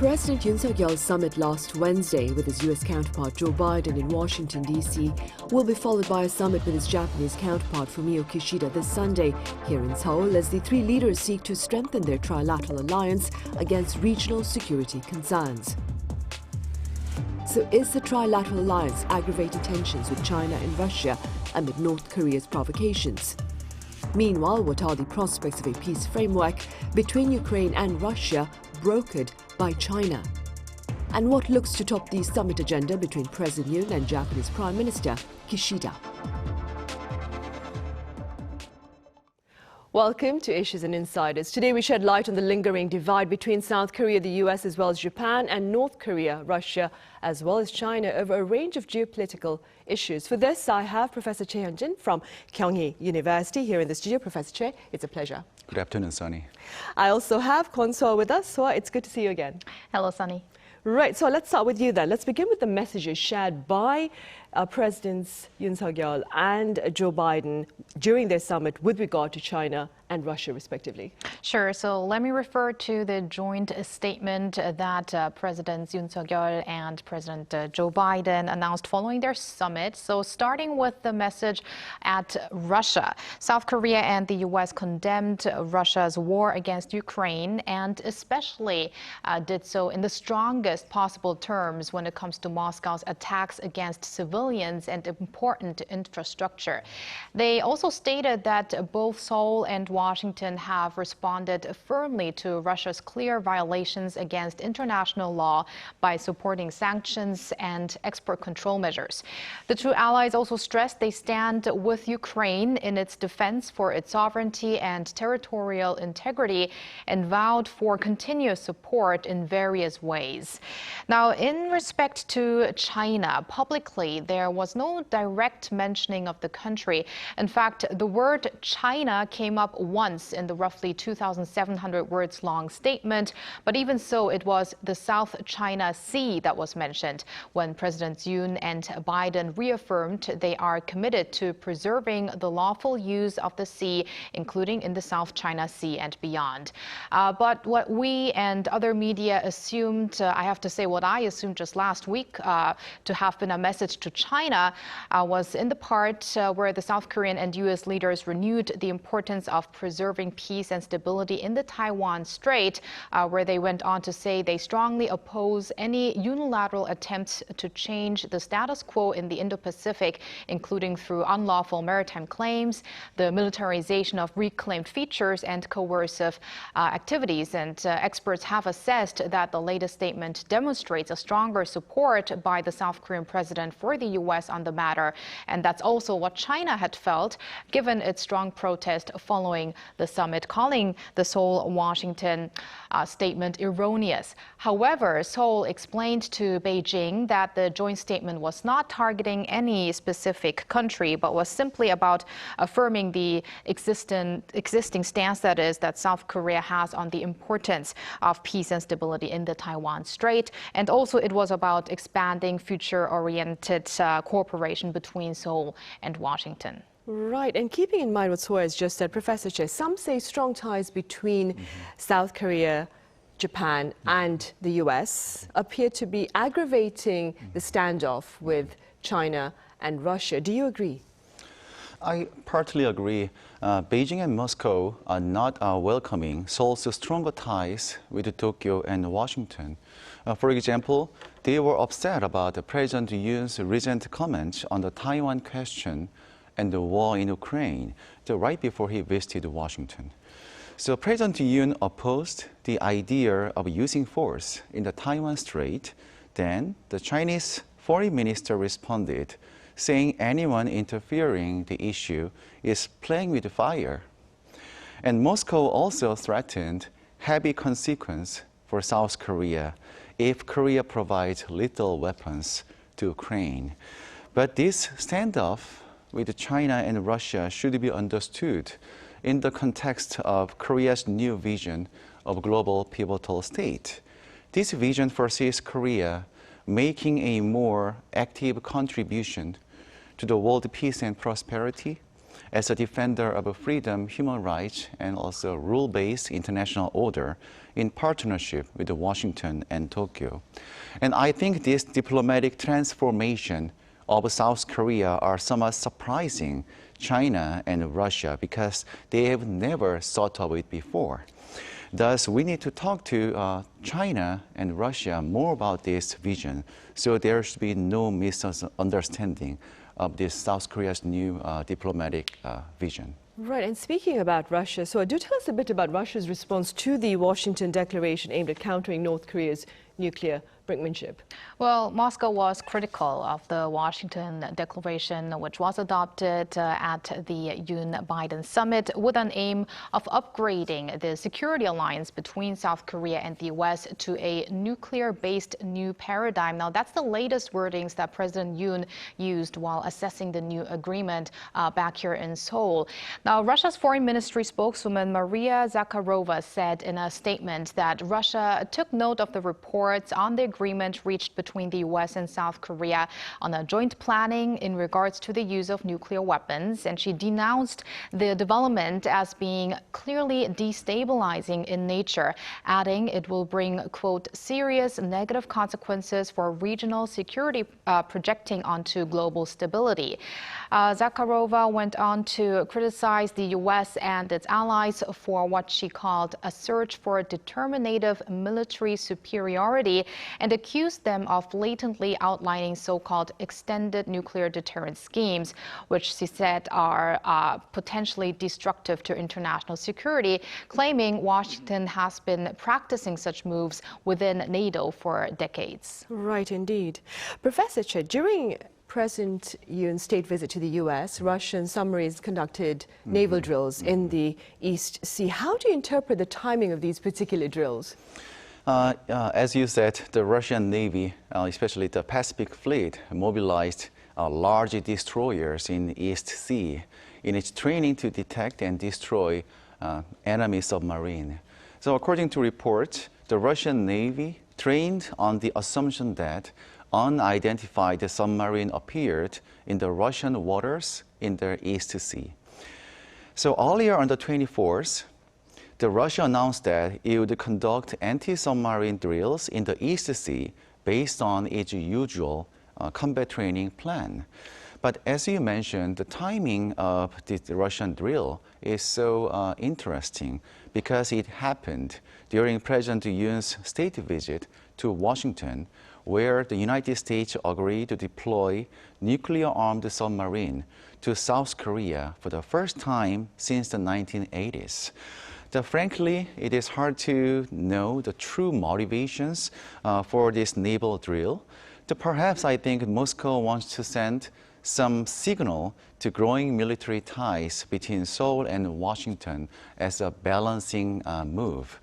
President Yoon-Biden summit last Wednesday with his U.S. counterpart Joe Biden in Washington, D.C. will be followed by a summit with his Japanese counterpart Fumio Kishida this Sunday here in Seoul as the three leaders seek to strengthen their trilateral alliance against regional security concerns. So is the trilateral alliance aggravating tensions with China and Russia amid North Korea's provocations? Meanwhile, what are the prospects of a peace framework between Ukraine and Russia brokered by China? And what looks to top the summit agenda between President Yoon and Japanese Prime Minister Kishida? Welcome to Issues and Insiders. Today we shed light on the lingering divide between South Korea, the U.S. as well as Japan, and North Korea, Russia as well as China over a range of geopolitical issues. For this, I have Professor Choi Hyun Jin from Kyung Hee University here in the studio. Professor Choi, it's a pleasure. Good afternoon, Sunny. I also have Kwon Soa with us. Soa, it's good to see you again. Hello, Sunny. Right, so let's start with you then. Let's begin with the messages shared by Presidents Yoon and Joe Biden during their summit with regard to China and Russia, respectively. Sure. So let me refer to the joint statement that Presidents Yoon and President Joe Biden announced following their summit. So starting with the message at Russia, South Korea and the U.S. condemned Russia's war against Ukraine and especially did so in the strongest possible terms when it comes to Moscow's attacks against civilians and important infrastructure. They also stated that both Seoul and Washington have responded firmly to Russia's clear violations against international law by supporting sanctions and export control measures. The two allies also stressed they stand with Ukraine in its defense for its sovereignty and territorial integrity and vowed for continuous support in various ways. Now, in respect to China, publicly, there was no direct mentioning of the country. In fact, the word China came up once in the roughly 2,700 words long statement, but even so, it was the South China Sea that was mentioned when Presidents Yoon and Biden reaffirmed they are committed to preserving the lawful use of the sea, including in the South China Sea and beyond. But what we and other media assumed, I have to say what I assumed just last week to have been a message to China was in the part where the South Korean and U.S. leaders renewed the importance of preserving peace and stability in the Taiwan Strait, where they went on to say they strongly oppose any unilateral attempts to change the status quo in the Indo-Pacific, including through unlawful maritime claims, the militarization of reclaimed features, and coercive activities. And experts have assessed that the latest statement demonstrates a stronger support by the South Korean president for the U.S. on the matter. And that's also what China had felt, given its strong protest following the summit, calling the Seoul-Washington statement erroneous. However, Seoul explained to Beijing that the joint statement was not targeting any specific country, but was simply about affirming the existing stance, that is, that South Korea has on the importance of peace and stability in the Taiwan Strait. And also it was about expanding future-oriented cooperation between Seoul and Washington. Right, and keeping in mind what Soa has just said, Professor Choi, some say strong ties between South Korea, Japan and the U.S. appear to be aggravating the standoff with China and Russia. Do you agree? I partly agree. Beijing and Moscow are not welcoming Seoul's stronger ties with Tokyo and Washington. For example, they were upset about President Yoon's recent comments on the Taiwan question and the war in Ukraine right before he visited Washington. So President Yoon opposed the idea of using force in the Taiwan Strait. Then the Chinese foreign minister responded, saying anyone interfering the issue is playing with fire. And Moscow also threatened heavy consequence for South Korea if Korea provides lethal weapons to Ukraine. But this standoff with China and Russia should be understood in the context of Korea's new vision of global pivotal state. This vision foresees Korea making a more active contribution to the world peace and prosperity as a defender of freedom, human rights, and also rule-based international order in partnership with Washington and Tokyo. And I think this diplomatic transformation of South Korea are somewhat surprising China and Russia because they have never thought of it before. Thus, we need to talk to China and Russia more about this vision so there should be no misunderstanding of this South Korea's new diplomatic vision. Right, and speaking about Russia, so do tell us a bit about Russia's response to the Washington declaration aimed at countering North Korea's nuclear brinkmanship. Well, Moscow was critical of the Washington declaration, which was adopted at the Yoon-Biden summit with an aim of upgrading the security alliance between South Korea and the U.S. to a nuclear-based new paradigm. Now, that's the latest wordings that President Yoon used while assessing the new agreement back here in Seoul. Now, Russia's foreign ministry spokeswoman Maria Zakharova said in a statement that Russia took note of the reports on the agreement reached between the U.S. and South Korea on a joint planning in regards to the use of nuclear weapons, and she denounced the development as being clearly destabilizing in nature, adding it will bring, quote, serious negative consequences for regional security projecting onto global stability. Zakharova went on to criticize the U.S. and its allies for what she called a search for determinative military superiority and accused them of blatantly outlining so-called extended nuclear deterrence schemes, which she said are potentially destructive to international security, claiming Washington has been practicing such moves within NATO for decades. Right, indeed. Professor Choi, during President Yoon's state visit to the U.S., Russian submarines conducted naval drills in the East Sea. How do you interpret the timing of these particular drills? As you said, the Russian Navy, especially the Pacific Fleet, mobilized large destroyers in the East Sea in its training to detect and destroy enemy submarine. So according to reports, the Russian Navy trained on the assumption that unidentified submarine appeared in the Russian waters in the East Sea. So earlier on the 24th, the Russia announced that it would conduct anti-submarine drills in the East Sea based on its usual combat training plan. But as you mentioned, the timing of the Russian drill is so interesting because it happened during President Yoon's state visit to Washington, where the United States agreed to deploy nuclear-armed submarine to South Korea for the first time since the 1980s. Frankly, it is hard to know the true motivations for this naval drill. Perhaps I think Moscow wants to send some signal to growing military ties between Seoul and Washington as a balancing move.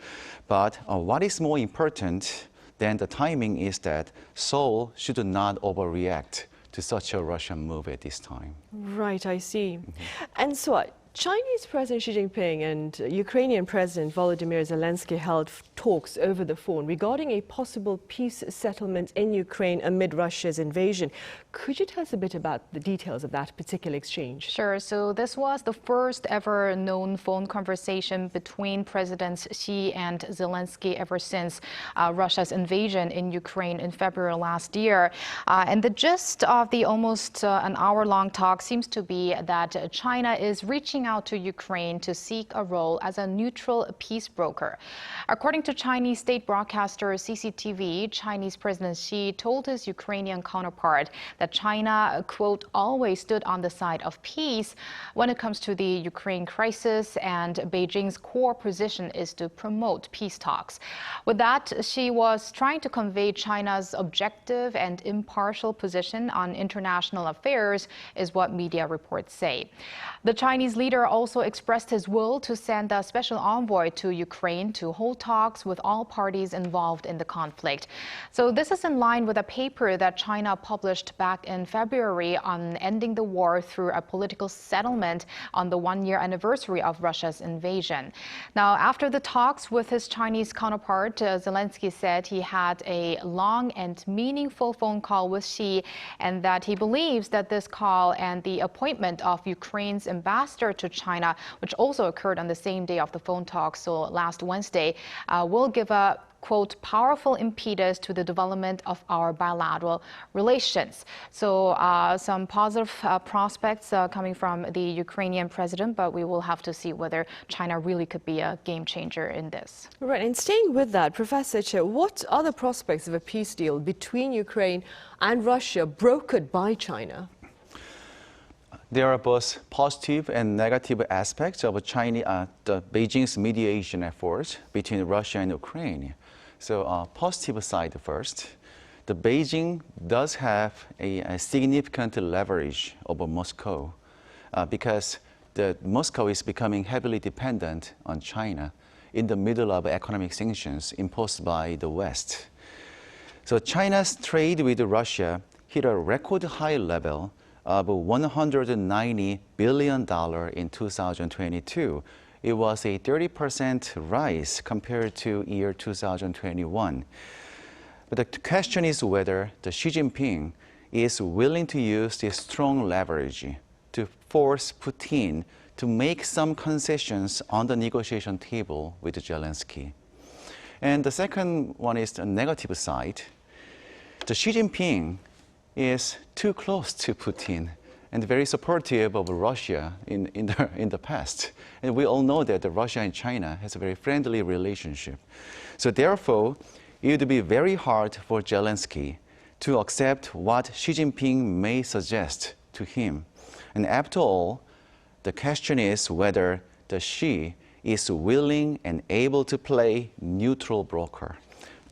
But what is more important than the timing is that Seoul should not overreact to such a Russian move at this time. Right, I see. And so Chinese President Xi Jinping and Ukrainian President Volodymyr Zelensky held talks over the phone regarding a possible peace settlement in Ukraine amid Russia's invasion. Could you tell us a bit about the details of that particular exchange? Sure. So this was the first ever known phone conversation between Presidents Xi and Zelensky ever since Russia's invasion in Ukraine in February last year. And the gist of the almost an hour-long talk seems to be that China is reaching out to Ukraine to seek a role as a neutral peace broker. According to Chinese state broadcaster CCTV, Chinese President Xi told his Ukrainian counterpart that China, quote, always stood on the side of peace when it comes to the Ukraine crisis, and Beijing's core position is to promote peace talks. With that, Xi was trying to convey China's objective and impartial position on international affairs, is what media reports say. The Chinese leader leader also expressed his will to send a special envoy to Ukraine to hold talks with all parties involved in the conflict. So this is in line with a paper that China published back in February on ending the war through a political settlement on the one-year anniversary of Russia's invasion. Now, after the talks with his Chinese counterpart, Zelensky said he had a long and meaningful phone call with Xi, and that he believes that this call and the appointment of Ukraine's ambassador to China, which also occurred on the same day of the phone talks, so last Wednesday, will give a quote, powerful impetus to the development of our bilateral relations. So some positive prospects coming from the Ukrainian president, but we will have to see whether China really could be a game changer in this. Right, and staying with that, Professor Choi, what are the prospects of a peace deal between Ukraine and Russia brokered by China? There are both positive and negative aspects of the Beijing's mediation efforts between Russia and Ukraine. So positive side first. The Beijing does have a significant leverage over Moscow because Moscow is becoming heavily dependent on China in the middle of economic sanctions imposed by the West. So China's trade with Russia hit a record high level of $190 billion in 2022. It was a 30% rise compared to year 2021. But the question is whether Xi Jinping is willing to use this strong leverage to force Putin to make some concessions on the negotiation table with Zelensky. And the second one is the negative side. Xi Jinping is too close to Putin and very supportive of Russia in the past. And we all know that Russia and China has a very friendly relationship. So therefore, it would be very hard for Zelensky to accept what Xi Jinping may suggest to him. And after all, the question is whether Xi is willing and able to play neutral broker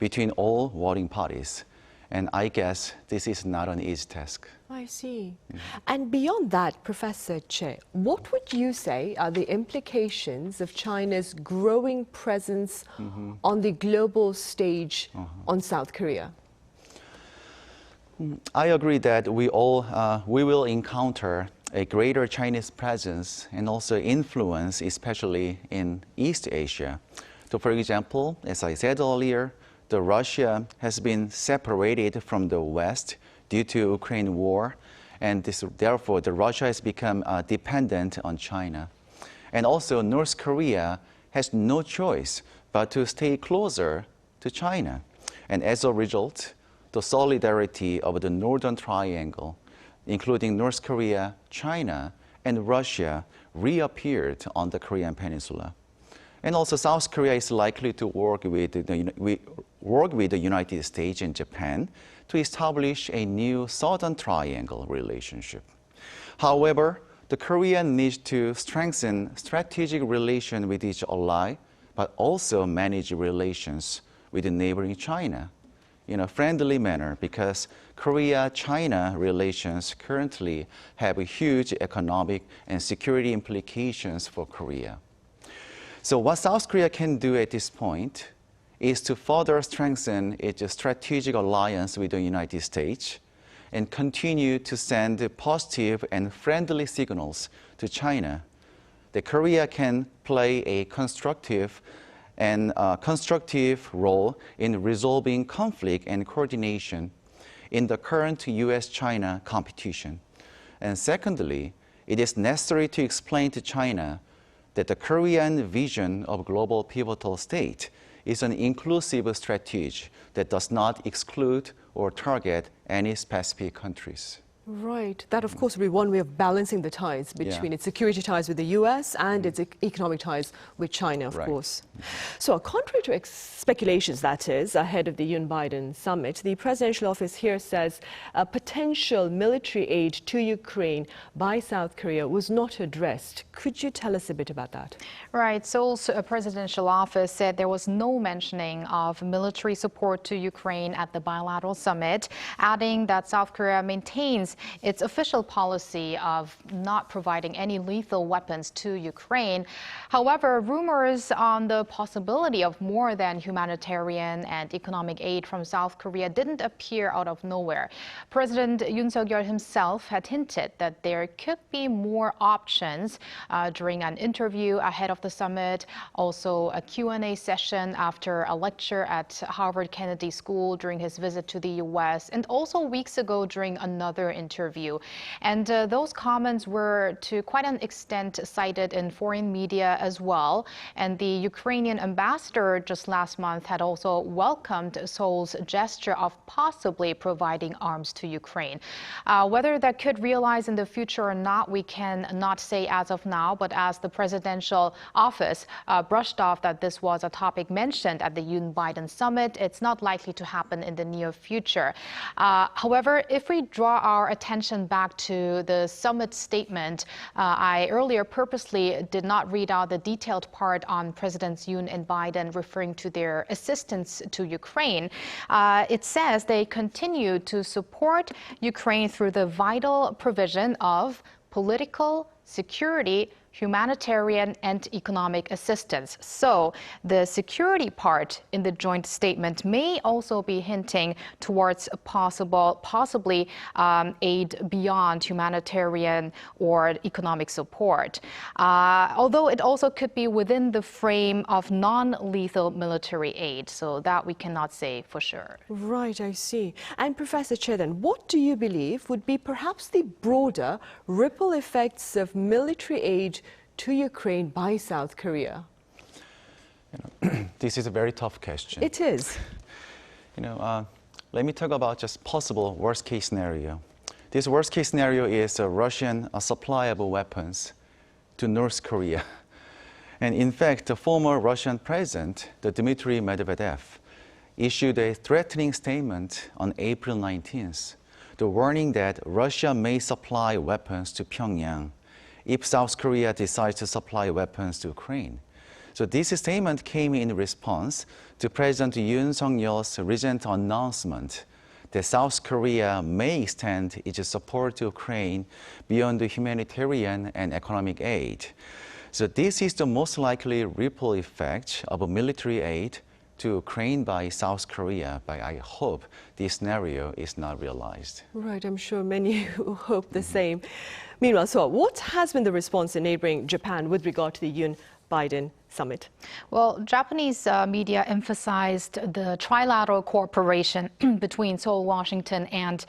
between all warring parties. And I guess this is not an easy task. I see. And beyond that, Professor Choi, what would you say are the implications of China's growing presence on the global stage on South Korea? I agree that we will encounter a greater Chinese presence and also influence, especially in East Asia. So for example, as I said earlier, Russia has been separated from the West due to Ukraine war, and therefore Russia has become dependent on China. And also North Korea has no choice but to stay closer to China. And as a result, the solidarity of the Northern Triangle, including North Korea, China, and Russia, reappeared on the Korean Peninsula. And also South Korea is likely to work with the United States and Japan to establish a new Southern Triangle relationship. However, the Korea needs to strengthen strategic relations with each ally, but also manage relations with the neighboring China in a friendly manner, because Korea-China relations currently have huge economic and security implications for Korea. So what South Korea can do at this point is to further strengthen its strategic alliance with the United States and continue to send positive and friendly signals to China that Korea can play a constructive role in resolving conflict and coordination in the current U.S.-China competition. And secondly, it is necessary to explain to China that the Korean vision of global pivotal state is an inclusive strategy that does not exclude or target any specific countries. Right. That, of course, would be one way of balancing the ties between its security ties with the U.S. and its economic ties with China, of course. So, contrary to speculations, that is, ahead of the Yoon-Biden summit, the presidential office here says potential military aid to Ukraine by South Korea was not addressed. Could you tell us a bit about that? Right. Seoul's presidential office said there was no mentioning of military support to Ukraine at the bilateral summit, adding that South Korea maintains its official policy of not providing any lethal weapons to Ukraine. However, rumors on the possibility of more than humanitarian and economic aid from South Korea didn't appear out of nowhere. President Yoon himself had hinted that there could be more options during an interview ahead of the summit, also a Q&A session after a lecture at Harvard Kennedy School during his visit to the U.S., and also weeks ago during another interview. And those comments were to quite an extent cited in foreign media as well. And the Ukrainian ambassador just last month had also welcomed Seoul's gesture of possibly providing arms to Ukraine. Whether that could realize in the future or not, we can not say as of now, but as the presidential office brushed off that this was a topic mentioned at the Yoon-Biden summit, it's not likely to happen in the near future. However, if we draw our attention back to the summit statement, I earlier purposely did not read out the detailed part on Presidents Yoon and Biden referring to their assistance to Ukraine. It says they continue to support Ukraine through the vital provision of political, security, humanitarian and economic assistance. So the security part in the joint statement may also be hinting towards possibly aid beyond humanitarian or economic support. Although it also could be within the frame of non-lethal military aid, so that we cannot say for sure. Right, I see. And Professor Choi, then, what do you believe would be perhaps the broader ripple effects of military aid to Ukraine by South Korea? This is a very tough question. It is. Let me talk about just possible worst-case scenario. This worst-case scenario is a Russian supply of weapons to North Korea. And in fact, the former Russian president, Dmitry Medvedev, issued a threatening statement on April 19th, warning that Russia may supply weapons to Pyongyang if South Korea decides to supply weapons to Ukraine. So this statement came in response to President Yoon Suk-yeol's recent announcement that South Korea may extend its support to Ukraine beyond the humanitarian and economic aid. So this is the most likely ripple effect of a military aid to Ukraine by South Korea, but I hope this scenario is not realized. Right, I'm sure many hope the same. Meanwhile, so what has been the response in neighboring Japan with regard to the Yoon-Biden summit? Well, Japanese media emphasized the trilateral cooperation between Seoul, Washington, and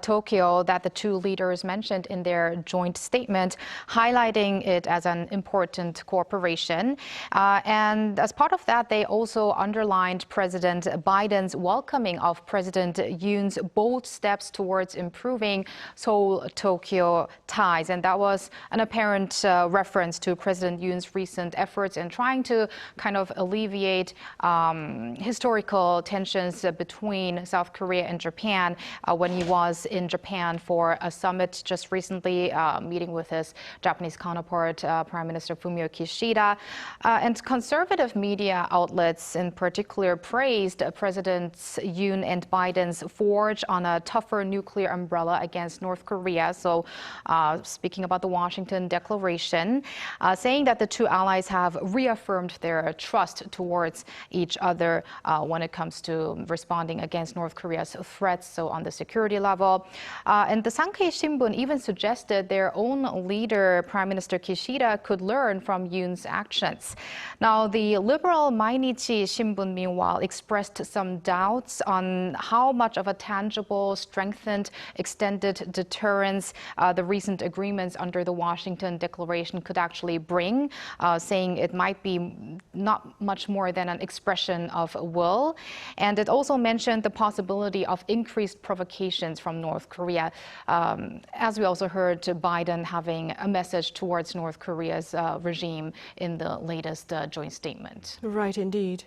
Tokyo that the two leaders mentioned in their joint statement, highlighting it as an important cooperation. And as part of that, they also underlined President Biden's welcoming of President Yoon's bold steps towards improving Seoul-Tokyo ties. And that was an apparent reference to President Yoon's recent efforts in trying to kind of alleviate historical tensions between South Korea and Japan when he was in Japan for a summit just recently, meeting with his Japanese counterpart, Prime Minister Fumio Kishida. And conservative media outlets in particular praised Presidents Yoon and Biden's forge on a tougher nuclear umbrella against North Korea. So speaking about the Washington Declaration, saying that the two allies have reaffirmed their trust towards each other when it comes to responding against North Korea's threats, so on the security level. And the Sankei Shimbun even suggested their own leader, Prime Minister Kishida, could learn from Yoon's actions. Now, the liberal Mainichi Shimbun, meanwhile, expressed some doubts on how much of a tangible, strengthened, extended deterrence the recent agreements under the Washington Declaration could actually bring, saying it might be not much more than an expression of will. And it also mentioned the possibility of increased provocations from North Korea, as we also heard Biden having a message towards North Korea's regime in the latest joint statement. Right, indeed.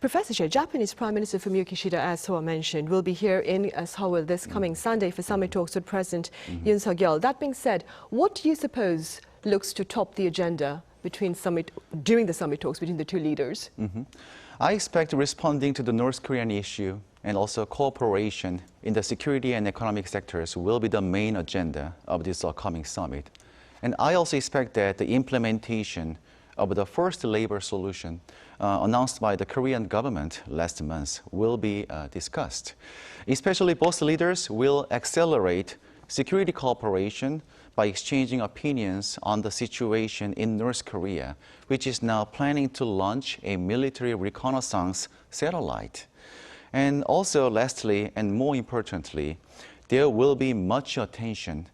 Professor Choi, Japanese Prime Minister Fumio Kishida, as Soa mentioned, will be here in Seoul this coming Sunday for summit talks with President Yoon Suk-yeol. That being said, what do you suppose looks to top the agenda during the summit talks between the two leaders? I expect responding to the North Korean issue and also cooperation in the security and economic sectors will be the main agenda of this upcoming summit. And I also expect that the implementation of the first labor solution announced by the Korean government last month will be discussed. Especially both leaders will accelerate security cooperation by exchanging opinions on the situation in North Korea, which is now planning to launch a military reconnaissance satellite. And also, lastly, and more importantly, there will be much attention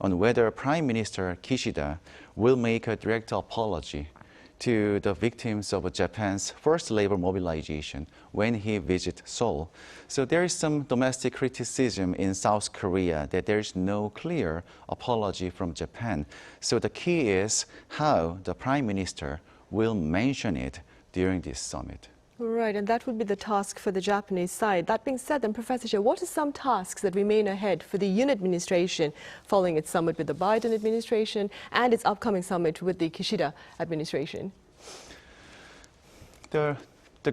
on whether Prime Minister Kishida will make a direct apology to the victims of Japan's first labor mobilization when he visits Seoul. So there is some domestic criticism in South Korea that there is no clear apology from Japan. So the key is how the Prime Minister will mention it during this summit. Right, and that would be the task for the Japanese side. That being said, then, Professor Choi, what are some tasks that remain ahead for the Yoon administration following its summit with the Biden administration and its upcoming summit with the Kishida administration? The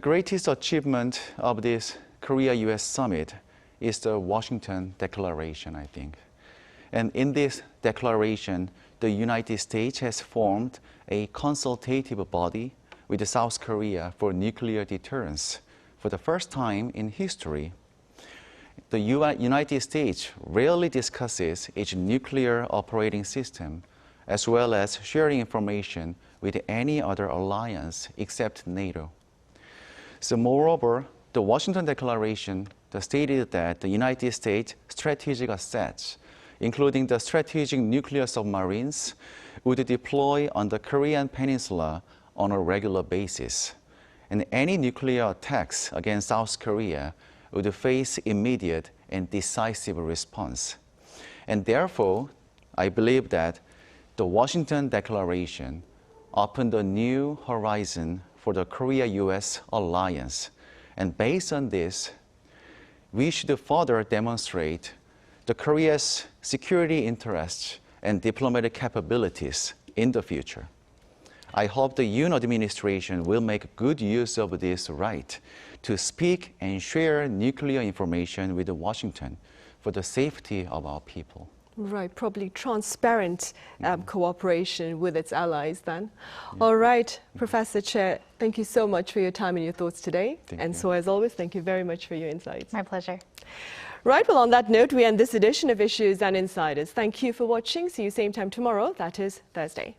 greatest achievement of this Korea-U.S. summit is the Washington Declaration, I think. And in this declaration, the United States has formed a consultative body with South Korea for nuclear deterrence for the first time in history. The United States rarely discusses its nuclear operating system as well as sharing information with any other alliance except NATO. So moreover, the Washington Declaration stated that the United States strategic assets, including the strategic nuclear submarines, would deploy on the Korean Peninsula on a regular basis. And any nuclear attacks against South Korea would face immediate and decisive response. And therefore, I believe that the Washington Declaration opened a new horizon for the Korea-U.S. alliance. And based on this, we should further demonstrate the Korea's security interests and diplomatic capabilities in the future. I hope the Yoon administration will make good use of this right to speak and share nuclear information with Washington for the safety of our people. Right, probably transparent cooperation with its allies then. Yeah. All right, Professor Choi, thank you so much for your time and your thoughts today. And so as always, thank you very much for your insights. My pleasure. Right, well, on that note, we end this edition of Issues and Insiders. Thank you for watching. See you same time tomorrow, that is Thursday.